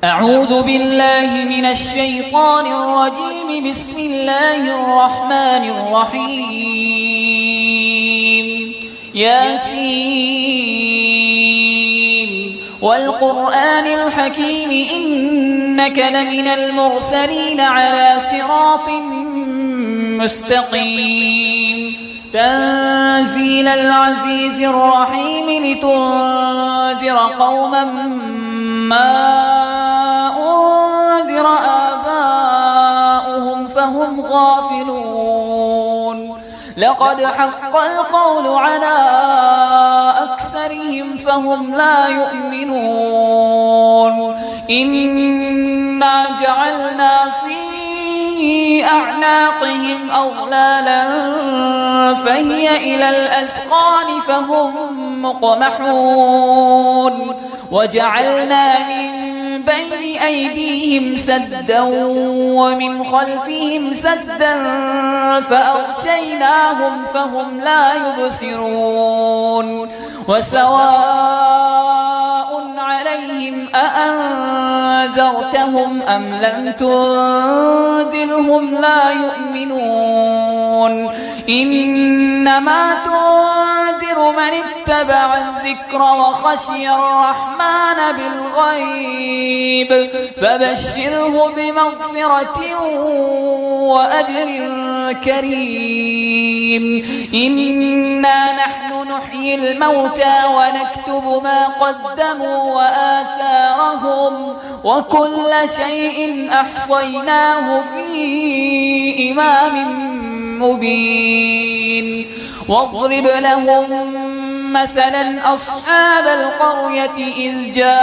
أعوذ بالله من الشيطان الرجيم. بسم الله الرحمن الرحيم. ياسين والقرآن الحكيم إنك لمن المرسلين على صراط مستقيم. تنزيل العزيز الرحيم لتنذر قوما ما أنذر آباؤهم فهم غافلون. لقد حق القول على أكثرهم فهم لا يؤمنون. إنا جعلنا في أعناقهم أغلالا فهي إلى الأذقان فهم مقمحون. وجعلنا من بين أيديهم سدا ومن خلفهم سدا فأغشيناهم فهم لا يبصرون. وسواء عليهم أأنذرتهم أم لم تنذرهم لا يؤمنون. إنما تنذر من اتبع الذكر وخشي الرحمن بالغيب فبشره بمغفرة وأجر كريم. إنا نحن نحيي الموتى ونكتب ما قدموا وآثارهم وكل شيء أحصيناه في إمام مبين. واضرب لهم مثلا أصحاب القرية إذ جاءها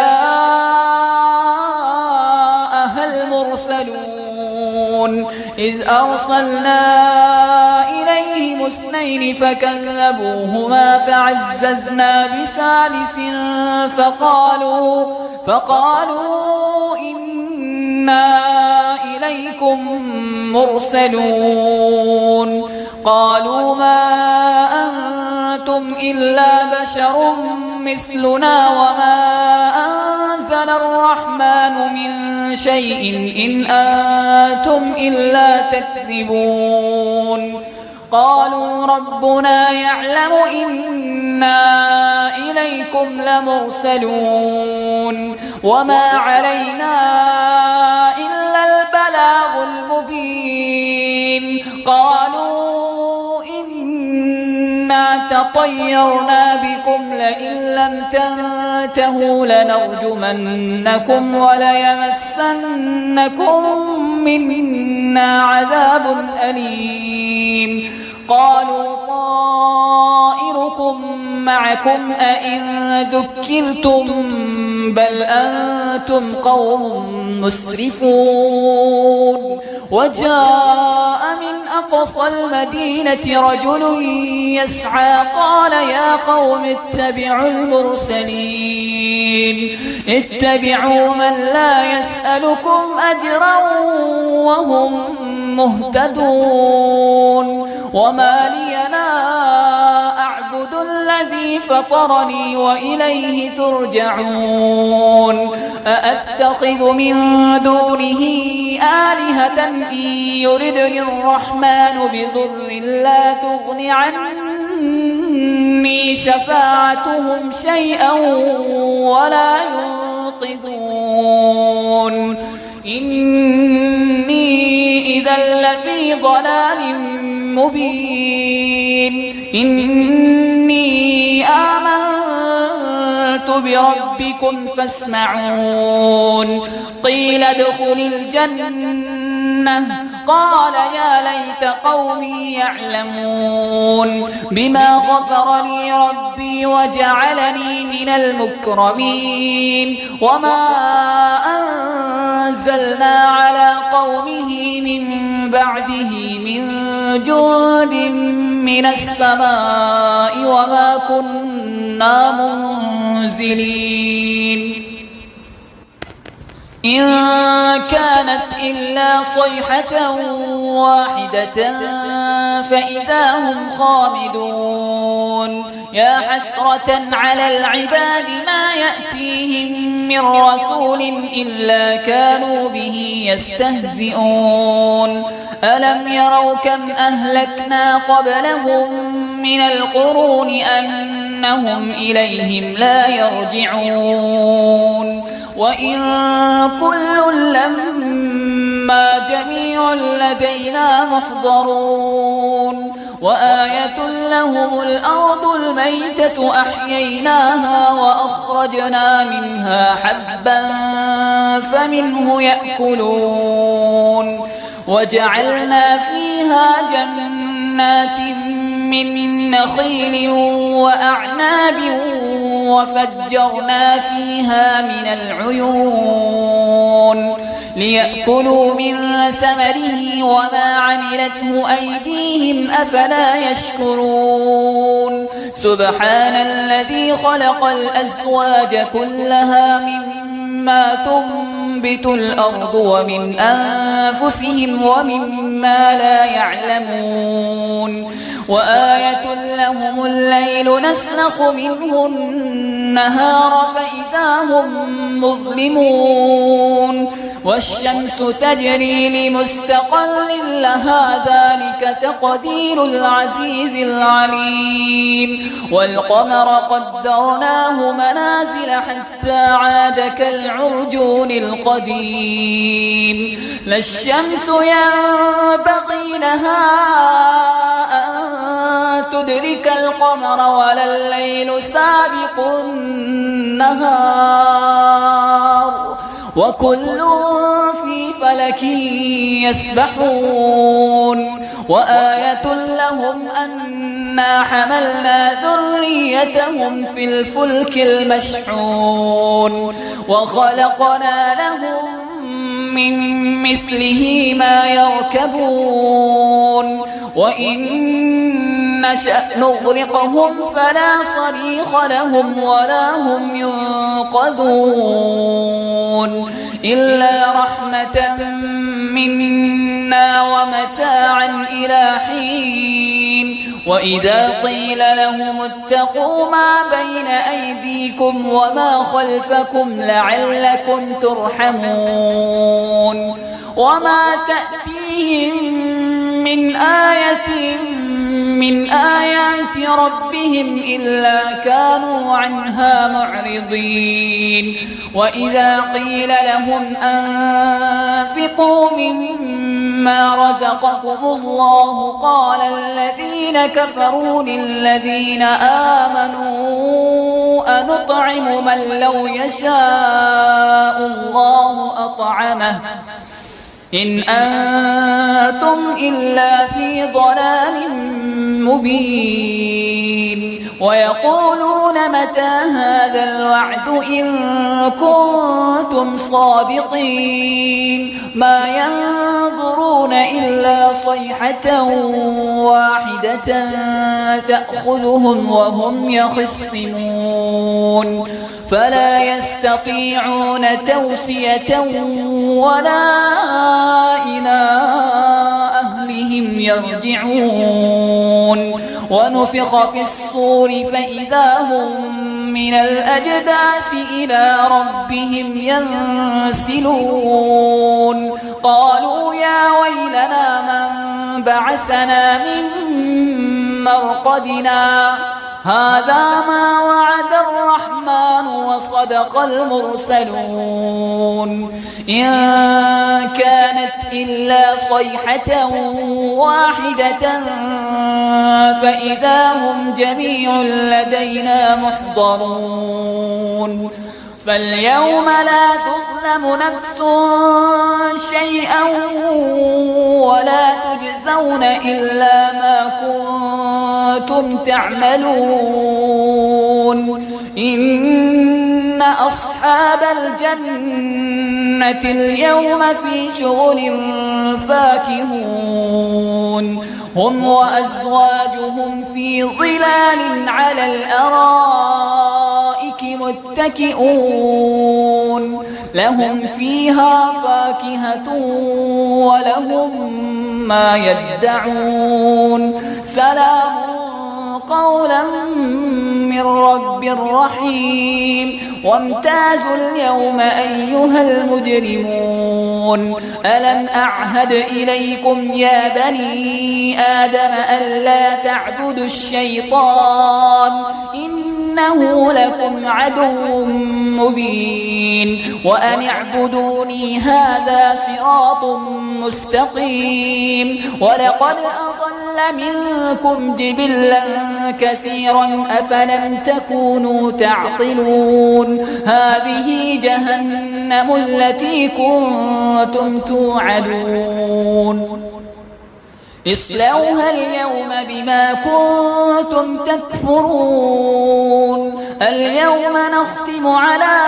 المرسلون إذ أرسلنا إليهم اثنين فكذبوهما فعززنا بثالث فقالوا إنا إليكم مرسلون. قالوا ما أنتم إلا بشر مثلنا وما أنزل الرحمن من شيء إن أنتم إلا تكذبون. قالوا ربنا يعلم إنا إليكم لمرسلون وما علينا إلا البلاغ المبين. قالوا إنا تطيرنا بكم لئن لم تنتهوا لنرجمنكم وليمسنكم منا عذاب أليم. قالوا طائركم معكم أئن ذكرتم بل أنتم قوم مسرفون. وجاء من أقصى المدينة رجل يسعى قال يا قوم اتبعوا المرسلين اتبعوا من لا يسألكم أجرا وهم مهتدون. وما لي لا أعبد الذي فطرني وإليه ترجعون. أأتخذ من دونه آلهة إن يردني الرحمن بضر لا تغن عني شفاعتهم شيئا ولا ينقذون. إني إذا لفي ضلال مبين. إني آمنت بربكم فاسمعون. قيل ادخل الجنة قال يا ليت قومي يعلمون بما غفر لي ربي وجعلني من المكرمين. وما أنزلنا على قومه من بعده من جند من السماء وما كنا منزلين. إن كانت إلا صيحة واحدة فإذا هم خامدون يا حسرة على العباد ما يأتيهم من رسول إلا كانوا به يستهزئون ألم يروا كم أهلكنا قبلهم من القرون أنهم إليهم لا يرجعون وإن كل لما جميع لدينا محضرون وآية لهم الأرض الميتة أحييناها وأخرجنا منها حبا فمنه يأكلون وجعلنا فيها جنات من نخيل وأعناب وفجرنا فيها من العيون ليأكلوا من ثمره وما عملته أيديهم أفلا يشكرون سبحان الذي خلق الأزواج كلها مما تنبت الأرض ومن أنفسهم ومما لا يعلمون وآية لهم الليل نسلخ منه النهار فإذا هم مظلمون والشمس تجري لمستقر لها ذلك تقدير العزيز العليم والقمر قدرناه منازل حتى عاد كالعرجون القديم لا الشمس ينبغي لها أن تدرك القمر ولا الليل سابق النهار وكل في فلك يسبحون وآية لهم أنا حملنا ذريتهم في الفلك المشحون وخلقنا لهم من مثله ما يركبون وإن نشأ نغرقهم فلا صريخ لهم ولا هم ينقذون إلا رحمة منا ومتاعا إلى حين وإذا قيل لهم اتقوا ما بين أيديكم وما خلفكم لعلكم ترحمون وما تأتيهم من آية من آيات ربهم إلا كانوا عنها معرضين وإذا قيل لهم أنفقوا مما رزقكم الله قال الذين كفروا للذين آمنوا أنطعم من لو يشاء الله أطعمه إن أنتم إلا في ضلال مبين ويقولون متى هذا الوعد إن كنتم صادقين ما ينظرون إلا صيحة واحدة تأخذهم وهم يخصمون فلا يستطيعون توصية ولا إلى أهلهم يرجعون ونفخ في الصور فإذا هم من الأجداث إلى ربهم ينسلون قالوا يا ويلنا من بعثنا من مرقدنا هذا ما وعد الرحمن وصدق المرسلون إن كانت إلا صيحة واحدة فإذا هم جميع لدينا محضرون فاليوم لا تظلم نفس شيئا ولا تجزون إلا ما كنتم تعملون إن أصحاب الجنة اليوم في شغل فاكهون هم وأزواجهم في ظلال على الأرائك متكئون لهم فيها فاكهة ولهم ما يدعون سلام قولا من رب رحيم وامتازوا اليوم أيها المجرمون ألم أعهد إليكم يا بني آدم ألا تعبدوا الشيطان إنه لكم عدو مبين وأن اعبدوني هذا صراط مستقيم ولقد أضل منكم جبلا كثيرا أفلم تكونوا تعقلون هذه جهنم التي كنتم توعدون اصلوها اليوم بما كنتم تكفرون اليوم نختم على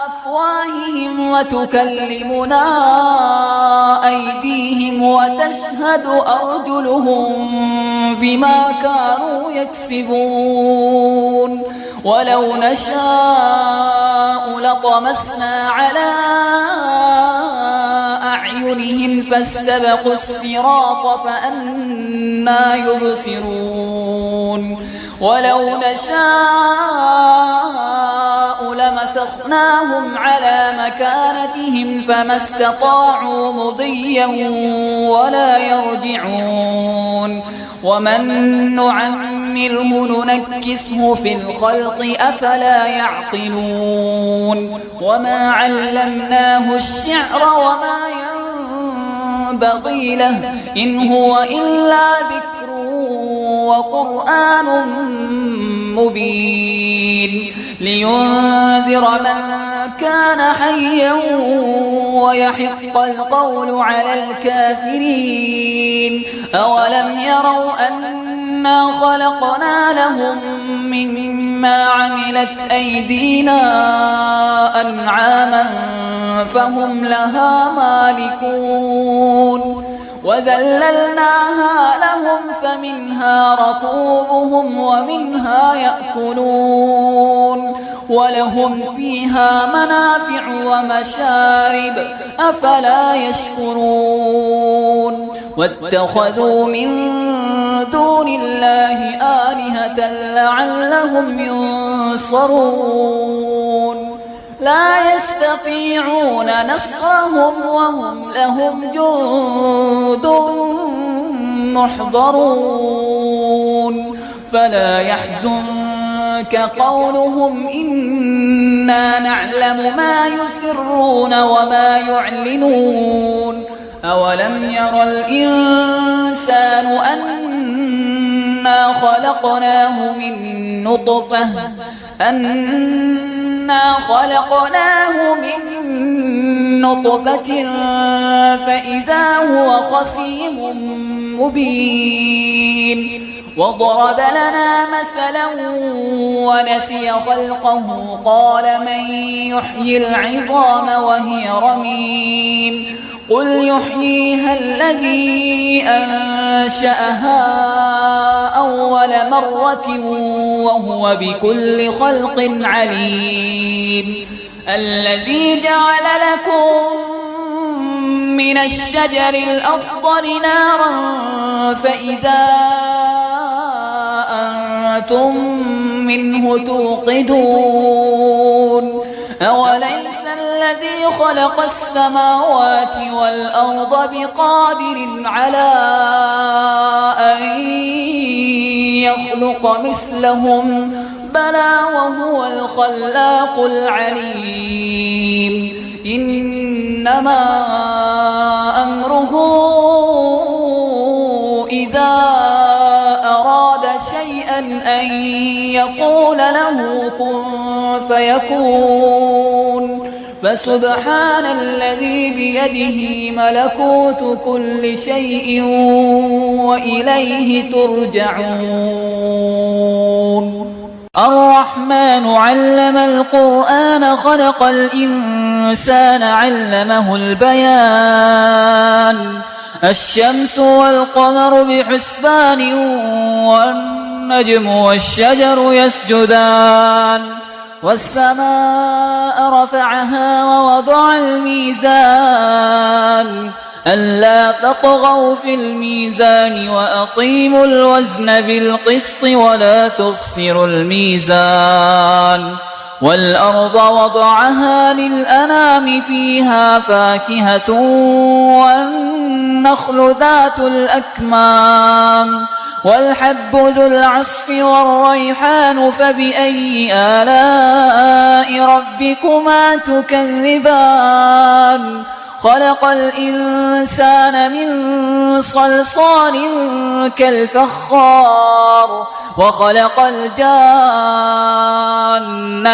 أفواههم وتكلمنا أيديهم وتشهد أرجلهم بما كانوا يكسبون ولو نشاء لطمسنا على أعينهم فاستبقوا الصراط فأنى يبصرون ولو نشاء لمسخناهم على مكانتهم فما استطاعوا مضيا ولا يرجعون ومن نعمره ننكسه في الخلق أفلا يعقلون وما علمناه الشعر وما ينبغي له إن هو إلا ذكر وقرآن مبين لينذر من كان حيا ويحق القول على الكافرين أولم يروا أنا خلقنا لهم مما عملت أيدينا أنعاما فهم لها مالكون وذللناها لهم فمنها ركوبهم ومنها يأكلون ولهم فيها منافع ومشارب أفلا يشكرون واتخذوا من دون الله آلهة لعلهم ينصرون لا يستطيعون نصرهم وهم لهم جند محضرون فلا يحزنك قولهم إنا نعلم ما يسرون وما يعلنون أولم ير الإنسان أنا خلقناه من نطفة فإذا هو خصيم مبين وضرب لنا مثلا ونسي خلقه قال من يحيي العظام وهي رميم قل يحييها الذي أنشأها أول مرة وهو بكل خلق عليم الذي جعل لكم من الشجر الأخضر نارا فإذا أنتم منه توقدون أوليس الذي خلق السماوات والأرض بقادر على أن يخلق مثلهم بلى وهو الخلاق العليم إنما أمره إذا أراد شيئا أن يقول له كن فيكون فسبحان الذي بيده ملكوت كل شيء وإليه ترجعون الرحمن علم القرآن خلق الإنسان علمه البيان الشمس والقمر بحسبان والنجم والشجر يسجدان والسماء رفعها ووضع الميزان ألا تطغوا في الميزان وأقيموا الوزن بالقسط ولا تخسروا الميزان والأرض وضعها للأنام فيها فاكهة والنخل ذات الأكمام والحب ذو العصف والريحان فبأي آلاء ربكما تكذبان خلق الإنسان من صلصال كالفخار وخلق الجان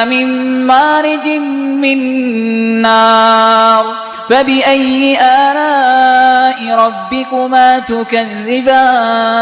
من مارج من نار فبأي آلاء ربكما تكذبان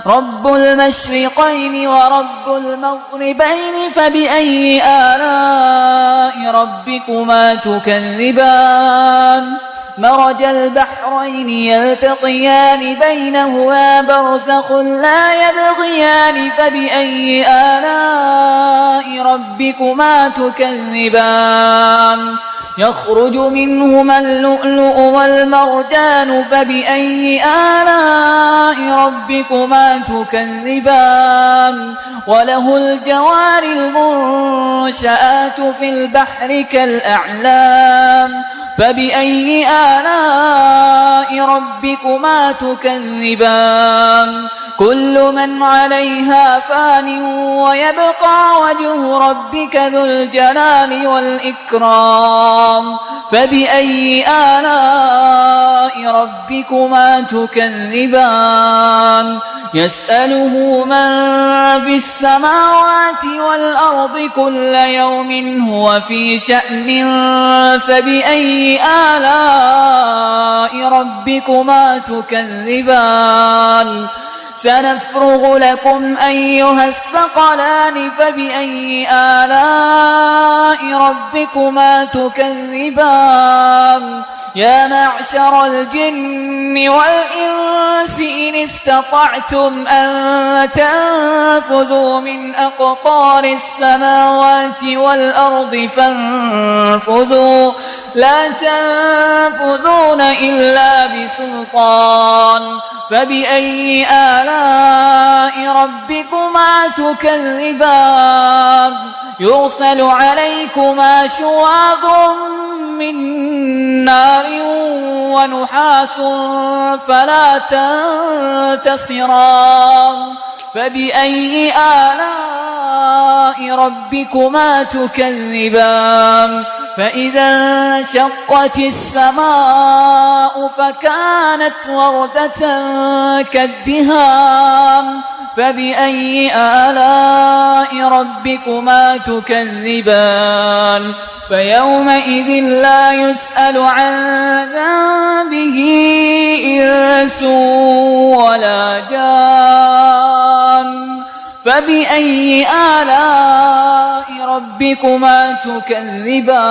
رب المشرقين ورب المغربين فبأي آلاء ربكما تكذبان مرج البحرين يلتقيان بينهما برزخ لا يبغيان فبأي آلاء ربكما تكذبان يخرج منهما اللؤلؤ والمرجان فبأي آلاء ربكما تكذبان وله الجوار المنشآت في البحر كالأعلام فبأي آلاء ربكما تكذبان كل من عليها فان ويبقى وجه ربك ذو الجلال والإكرام فبأي آلاء ربكما تكذبان يسأله من في السماوات والأرض كل يوم هو في شأن فبأي آلاء ربكما تكذبان سنفرغ لكم أيها الثقلان فبأي آلاء ربكما تكذبان يا معشر الجن والإنس إن استطعتم أن تنفذوا من أقطار السماوات والأرض فانفذوا لا تنفذون إلا بسلطان فبأي آلاء ربكما تكذبان يرسل عليكما شواظ من نار ونحاس فلا تنتصران فبأي آلاء ربكما تكذبان فإذا انشقت السماء فكانت وردة كالدهان فبأي آلاء ربكما تكذبان فيومئذ فلا يسأل عن ذنبه إنس ولا جان فبأي آلاء ربكما تكذبان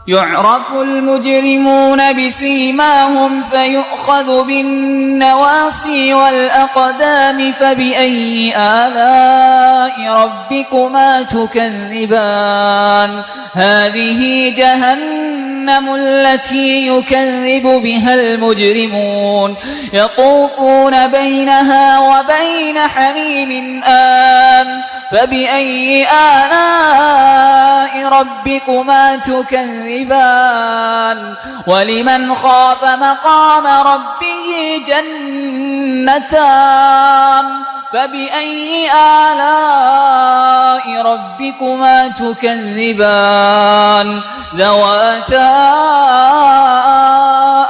يعرف المجرمون بسيماهم فيؤخذ بالنواصي والأقدام فبأي آلاء ربكما تكذبان هذه جهنم التي يكذب بها المجرمون يطوفون بينها وبين حميم آن فبأي آلاء ربكما تكذبان ولمن خاف مقام ربه جنتان فبأي آلاء ربكما تكذبان ذواتا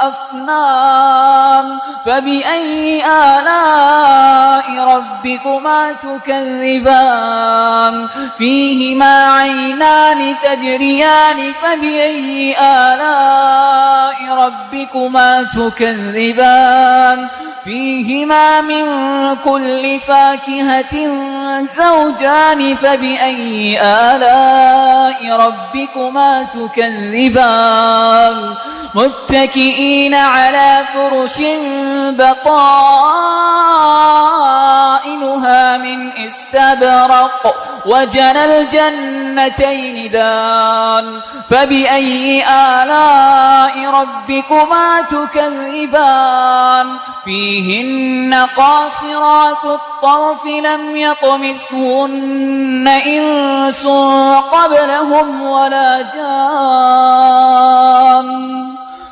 أفنان فبأي آلاء ربكما تكذبان فيهما عينان تجريان فبأي آلاء ربكما تكذبان فيهما من كل فاكهة زوجان فبأي آلاء ربكما تكذبان متكئين على فرش بطائنها من استبرق وجنى الجنتين دان فبأي آلاء ربكما تكذبان فيهن قاصرات الطرف لم يطمثهن إنس قبلهم ولا جان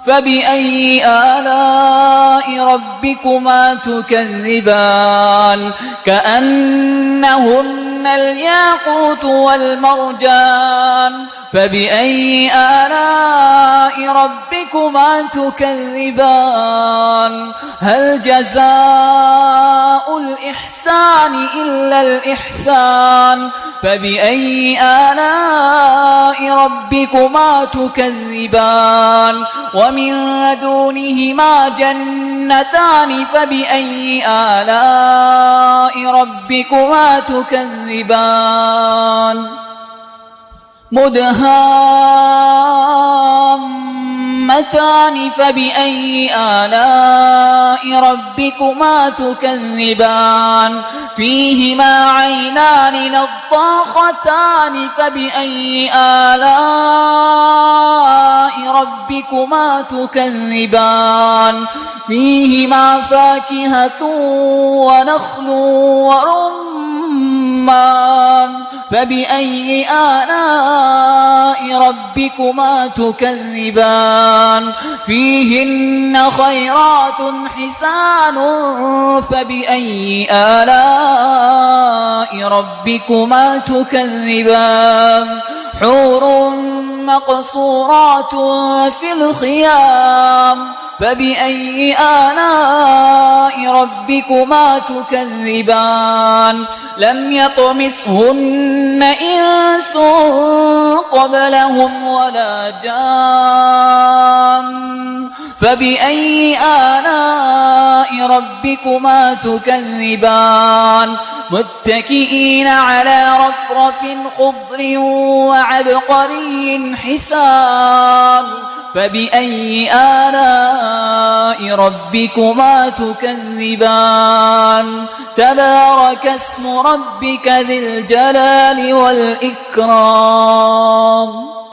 فبأي آلاء ربكما تكذبان كأنهن الياقوت والمرجان فبأي آلاء ربكما تكذبان هل جزاء الإحسان إلا الإحسان فبأي آلاء ربكما تكذبان ومن دونهما جنتان فبأي آلاء ربكما تكذبان مدهامتان فبأي آلاء ربكما تكذبان فيهما عينان نضاختان فبأي آلاء ربكما تكذبان فيهما فاكهة ونخل ورمان فبأي آلاء ربكما تكذبان فيهن خيرات حسان فبأي آلاء ربكما تكذبان حور مقصورات في الخيام فبأي آلاء ربكما تكذبان لم يطمثهن إنس قبلهم ولا جان فبأي آلاء ربكما تكذبان متكئين على رفرف خضر وعبقري حسان فبأي آلاء ربكما تكذبان تبارك اسم ربك ذي الجلال والإكرام